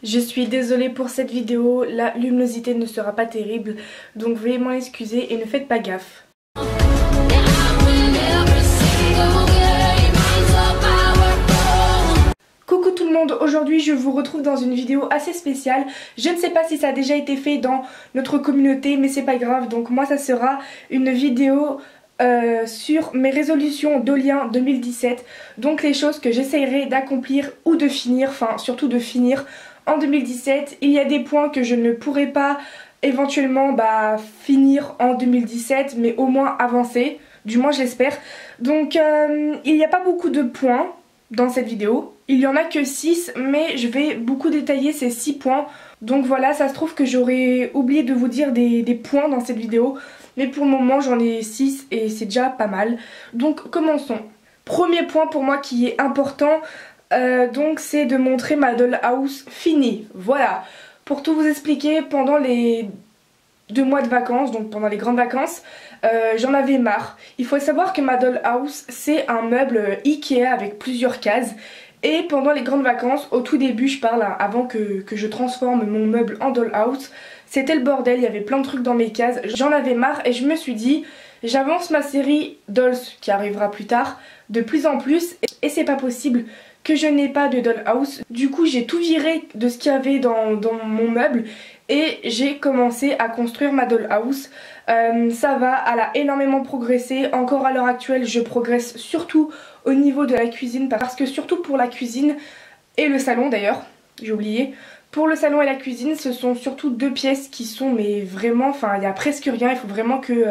Je suis désolée pour cette vidéo, la luminosité ne sera pas terrible, donc veuillez m'en excuser et ne faites pas gaffe. Coucou tout le monde, aujourd'hui je vous retrouve dans une vidéo assez spéciale. Je ne sais pas si ça a déjà été fait dans notre communauté, mais c'est pas grave, donc moi ça sera une vidéo sur mes résolutions d'Olien 2017, donc les choses que j'essayerai d'accomplir ou de finir, enfin surtout de finir en 2017. Il y a des points que je ne pourrai pas éventuellement finir en 2017, mais au moins avancer, du moins je l'espère. Donc il n'y a pas beaucoup de points dans cette vidéo, il y en a que 6, mais je vais beaucoup détailler ces 6 points. Donc voilà, ça se trouve que j'aurais oublié de vous dire des points dans cette vidéo, mais pour le moment j'en ai 6 et c'est déjà pas mal. Donc commençons. Premier point pour moi qui est important, donc c'est de montrer ma dollhouse finie. Voilà, pour tout vous expliquer, pendant les 2 mois de vacances, donc pendant les grandes vacances, j'en avais marre. Il faut savoir que ma dollhouse c'est un meuble Ikea avec plusieurs cases. Et pendant les grandes vacances, au tout début je parle, avant que je transforme mon meuble en dollhouse, c'était le bordel, il y avait plein de trucs dans mes cases, j'en avais marre et je me suis dit, j'avance ma série Dolls qui arrivera plus tard de plus en plus et c'est pas possible que je n'ai pas de dollhouse. Du coup j'ai tout viré de ce qu'il y avait dans mon meuble et j'ai commencé à construire ma dollhouse. Ça va, elle a énormément progressé, encore à l'heure actuelle je progresse surtout au niveau de la cuisine, parce que surtout pour la cuisine et le salon d'ailleurs, j'ai oublié, pour le salon et la cuisine ce sont surtout 2 pièces qui sont mais vraiment, enfin il y a presque rien, il faut vraiment que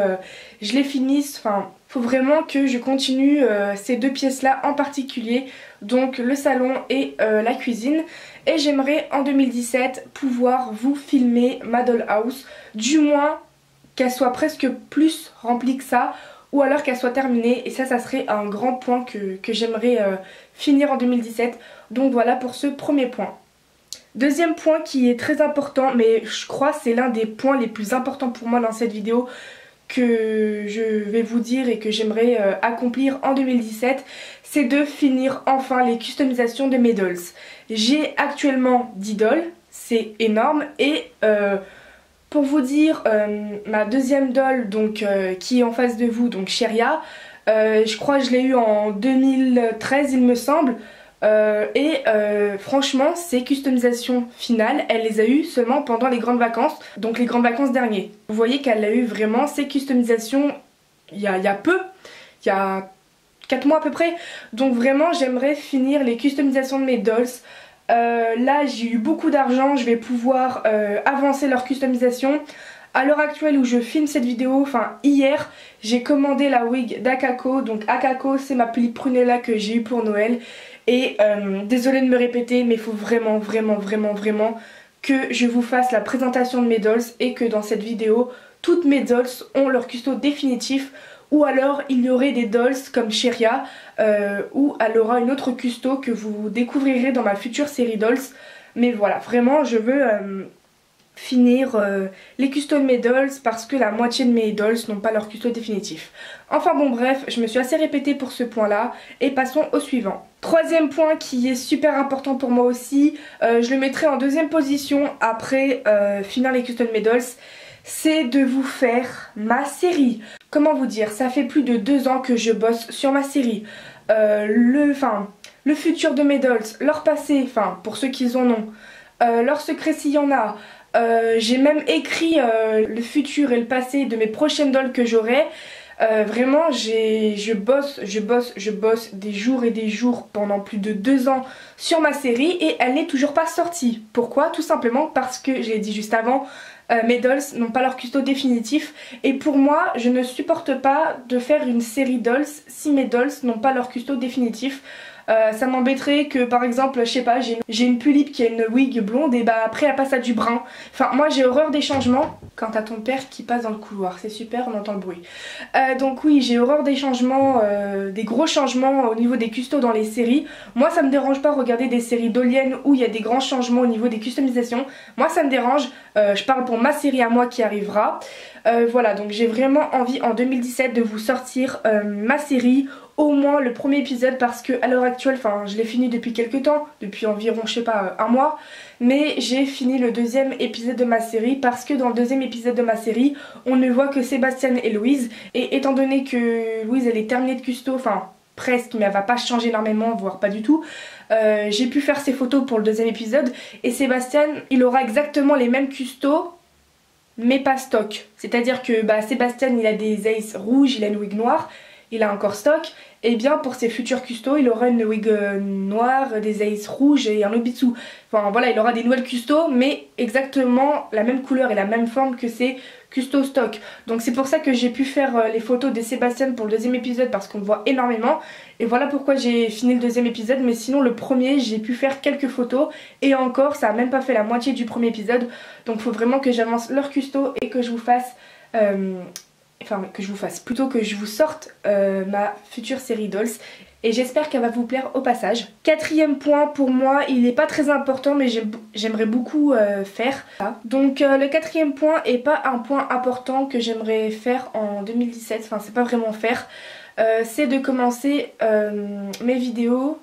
je les finisse, enfin il faut vraiment que je continue ces 2 pièces là en particulier, donc le salon et la cuisine. Et j'aimerais en 2017 pouvoir vous filmer ma dollhouse, du moins qu'elle soit presque plus remplie que ça, ou alors qu'elle soit terminée, et ça serait un grand point que j'aimerais finir en 2017. Donc voilà pour ce premier point. Deuxième point qui est très important, mais je crois c'est l'un des points les plus importants pour moi dans cette vidéo que je vais vous dire et que j'aimerais accomplir en 2017, c'est de finir enfin les customisations de mes dolls. J'ai actuellement 10 dolls, c'est énorme, et pour vous dire, ma deuxième doll donc, qui est en face de vous, donc Cheria, je crois que je l'ai eu en 2013 il me semble, franchement ces customisations finales, elle les a eues seulement pendant les grandes vacances, donc les grandes vacances dernières. Vous voyez qu'elle a eu vraiment ces customisations il y a peu, il y a 4 mois à peu près, donc vraiment j'aimerais finir les customisations de mes dolls. Là j'ai eu beaucoup d'argent, je vais pouvoir avancer leur customisation. À l'heure actuelle où je filme cette vidéo, enfin hier, j'ai commandé la wig d'Akako. Donc Akako c'est ma petite prunella que j'ai eu pour Noël. Et désolée de me répéter, mais il faut vraiment que je vous fasse la présentation de mes dolls et que dans cette vidéo, toutes mes dolls ont leur custo définitif. Ou alors il y aurait des dolls comme Cheria, ou elle aura une autre custo que vous découvrirez dans ma future série dolls. Mais voilà, vraiment je veux finir les custos de mes dolls parce que la moitié de mes dolls n'ont pas leur custo définitif. Enfin bon bref, je me suis assez répétée pour ce point là et passons au suivant. Troisième point qui est super important pour moi aussi, je le mettrai en deuxième position après finir les custos de mes dolls, c'est de vous faire ma série. Comment vous dire, ça fait plus de 2 ans que je bosse sur ma série. Le futur de mes dolls, leur passé, enfin pour ceux qui en ont, leur secret s'il y en a. J'ai même écrit le futur et le passé de mes prochaines dolls que j'aurai. Vraiment je bosse des jours et des jours pendant plus de 2 ans sur ma série et elle n'est toujours pas sortie. Pourquoi? Tout simplement parce que, je l'ai dit juste avant, mes dolls n'ont pas leur custo définitif et pour moi je ne supporte pas de faire une série dolls si mes dolls n'ont pas leur custo définitif. Ça m'embêterait que par exemple, je sais pas, j'ai une Pulip qui a une wig blonde et après elle passe à du brun. Enfin moi j'ai horreur des changements. Quand t'as ton père qui passe dans le couloir, c'est super, on entend le bruit. Donc oui, j'ai horreur des changements, des gros changements au niveau des custos dans les séries. Moi ça me dérange pas regarder des séries d'Olienne où il y a des grands changements au niveau des customisations. Moi ça me dérange, je parle pour ma série à moi qui arrivera. Voilà, donc j'ai vraiment envie en 2017 de vous sortir ma série au moins le premier épisode parce que à l'heure actuelle, enfin je l'ai fini depuis quelques temps, depuis environ je sais pas un mois, mais j'ai fini le deuxième épisode de ma série parce que dans le deuxième épisode de ma série on ne voit que Sébastien et Louise, et étant donné que Louise elle est terminée de custo, enfin presque, mais elle va pas changer énormément, voire pas du tout, j'ai pu faire ses photos pour le deuxième épisode, et Sébastien il aura exactement les mêmes custos mais pas stock, c'est à dire que Sébastien il a des aces rouges, il a une wig noire, il a encore stock, et bien pour ses futurs custos il aura une wig noire, des aces rouges et un obitsu. Enfin voilà, il aura des nouvelles custos mais exactement la même couleur et la même forme que ses custos stock. Donc c'est pour ça que j'ai pu faire les photos de Sébastien pour le deuxième épisode parce qu'on le voit énormément. Et voilà pourquoi j'ai fini le deuxième épisode, mais sinon le premier j'ai pu faire quelques photos et encore ça a même pas fait la moitié du premier épisode. Donc il faut vraiment que j'avance leur custo et que je vous fasse... plutôt que je vous sorte ma future série Dolls, et j'espère qu'elle va vous plaire au passage. Quatrième point pour moi, il n'est pas très important mais j'aimerais beaucoup faire. Donc le quatrième point est pas un point important que j'aimerais faire en 2017, enfin c'est pas vraiment faire, c'est de commencer mes vidéos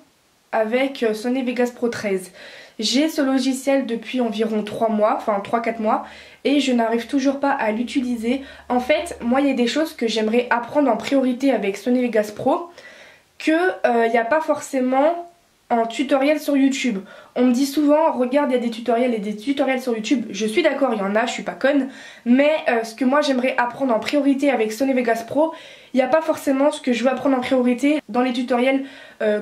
avec Sony Vegas Pro 13. J'ai ce logiciel depuis environ 3 mois, enfin 3-4 mois, et je n'arrive toujours pas à l'utiliser. En fait, moi il y a des choses que j'aimerais apprendre en priorité avec Sony Vegas Pro que il n'y a pas forcément en tutoriel sur YouTube. On me dit souvent, regarde, il y a des tutoriels et des tutoriels sur YouTube. Je suis d'accord, il y en a, je suis pas conne, mais ce que moi j'aimerais apprendre en priorité avec Sony Vegas Pro, il n'y a pas forcément ce que je veux apprendre en priorité dans les tutoriels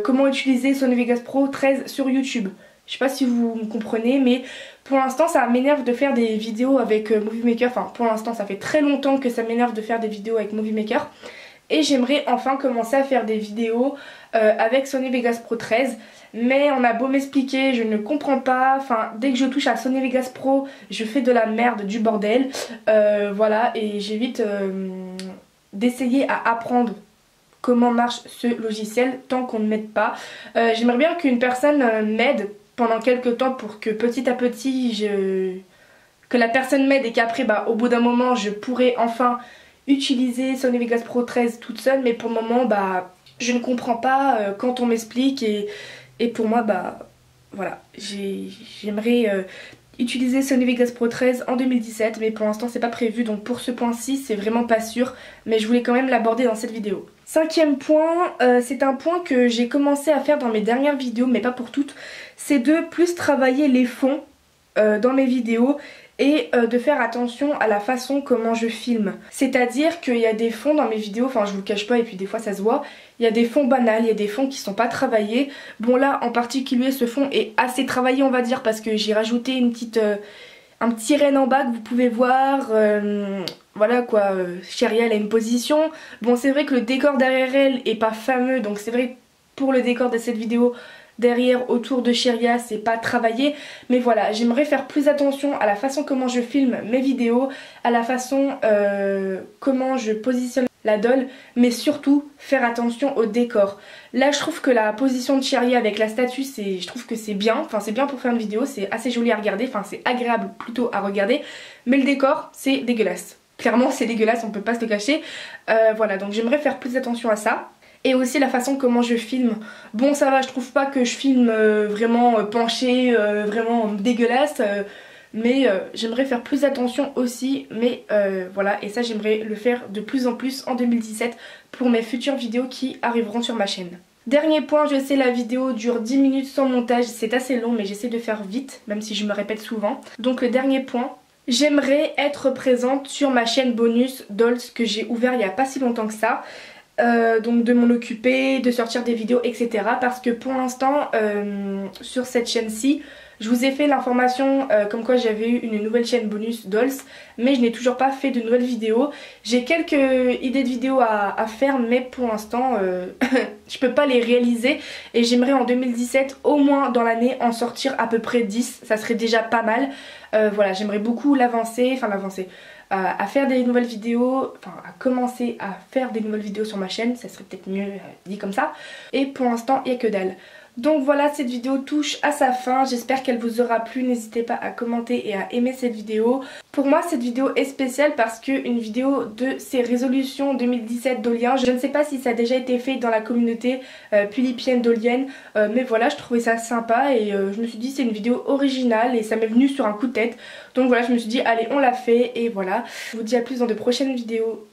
comment utiliser Sony Vegas Pro 13 sur YouTube. Je sais pas si vous me comprenez, mais pour l'instant ça m'énerve de faire des vidéos avec Movie Maker. Enfin pour l'instant ça fait très longtemps que ça m'énerve de faire des vidéos avec Movie Maker. Et j'aimerais enfin commencer à faire des vidéos avec Sony Vegas Pro 13. Mais on a beau m'expliquer, je ne comprends pas. Enfin dès que je touche à Sony Vegas Pro, je fais de la merde, du bordel. Voilà, et j'évite d'essayer à apprendre comment marche ce logiciel tant qu'on ne m'aide pas. J'aimerais bien qu'une personne m'aide pendant quelques temps pour que petit à petit que la personne m'aide et qu'après au bout d'un moment je pourrai enfin utiliser Sony Vegas Pro 13 toute seule, mais pour le moment je ne comprends pas quand on m'explique, et pour moi voilà, j'aimerais utiliser Sony Vegas Pro 13 en 2017, mais pour l'instant c'est pas prévu, donc pour ce point-ci c'est vraiment pas sûr, mais je voulais quand même l'aborder dans cette vidéo. Cinquième point, c'est un point que j'ai commencé à faire dans mes dernières vidéos, mais pas pour toutes, c'est de plus travailler les fonds dans mes vidéos et de faire attention à la façon comment je filme. C'est-à-dire qu'il y a des fonds dans mes vidéos, enfin je vous le cache pas et puis des fois ça se voit, il y a des fonds banals, il y a des fonds qui sont pas travaillés. Bon là en particulier ce fond est assez travaillé on va dire parce que j'ai rajouté un petit renne en bas que vous pouvez voir, voilà quoi, Cheria elle a une position. Bon c'est vrai que le décor derrière elle est pas fameux, donc c'est vrai pour le décor de cette vidéo derrière autour de Cheria c'est pas travaillé, mais voilà, j'aimerais faire plus attention à la façon comment je filme mes vidéos, à la façon comment je positionne la doll, mais surtout faire attention au décor. Là je trouve que la position de Cheria avec la statue, je trouve que c'est bien, enfin c'est bien pour faire une vidéo, c'est assez joli à regarder, enfin c'est agréable plutôt à regarder, mais le décor c'est dégueulasse. Clairement c'est dégueulasse, on peut pas se le cacher. Voilà, donc j'aimerais faire plus attention à ça. Et aussi la façon comment je filme. Bon ça va, je trouve pas que je filme vraiment penché, vraiment dégueulasse, mais j'aimerais faire plus attention aussi, mais voilà, et ça j'aimerais le faire de plus en plus en 2017 pour mes futures vidéos qui arriveront sur ma chaîne. Dernier point, je sais la vidéo dure 10 minutes sans montage, c'est assez long mais j'essaie de faire vite, même si je me répète souvent. Donc le dernier point, j'aimerais être présente sur ma chaîne bonus Dolls que j'ai ouvert il n'y a pas si longtemps que ça. Donc de m'en occuper, de sortir des vidéos etc. Parce que pour l'instant sur cette chaîne-ci je vous ai fait l'information comme quoi j'avais eu une nouvelle chaîne bonus Dolls, mais je n'ai toujours pas fait de nouvelles vidéos. J'ai quelques idées de vidéos à faire mais pour l'instant je peux pas les réaliser, et j'aimerais en 2017 au moins dans l'année en sortir à peu près 10, ça serait déjà pas mal. Voilà, j'aimerais beaucoup l'avancer, à faire des nouvelles vidéos, enfin à commencer à faire des nouvelles vidéos sur ma chaîne, ça serait peut-être mieux dit comme ça, et pour l'instant il n'y a que dalle. Donc voilà, cette vidéo touche à sa fin, j'espère qu'elle vous aura plu, n'hésitez pas à commenter et à aimer cette vidéo. Pour moi cette vidéo est spéciale parce qu'une vidéo de ces résolutions 2017 d'Olien, je ne sais pas si ça a déjà été fait dans la communauté pulipienne d'Olienne, mais voilà, je trouvais ça sympa et je me suis dit c'est une vidéo originale et ça m'est venu sur un coup de tête. Donc voilà, je me suis dit allez on l'a fait et voilà. Je vous dis à plus dans de prochaines vidéos.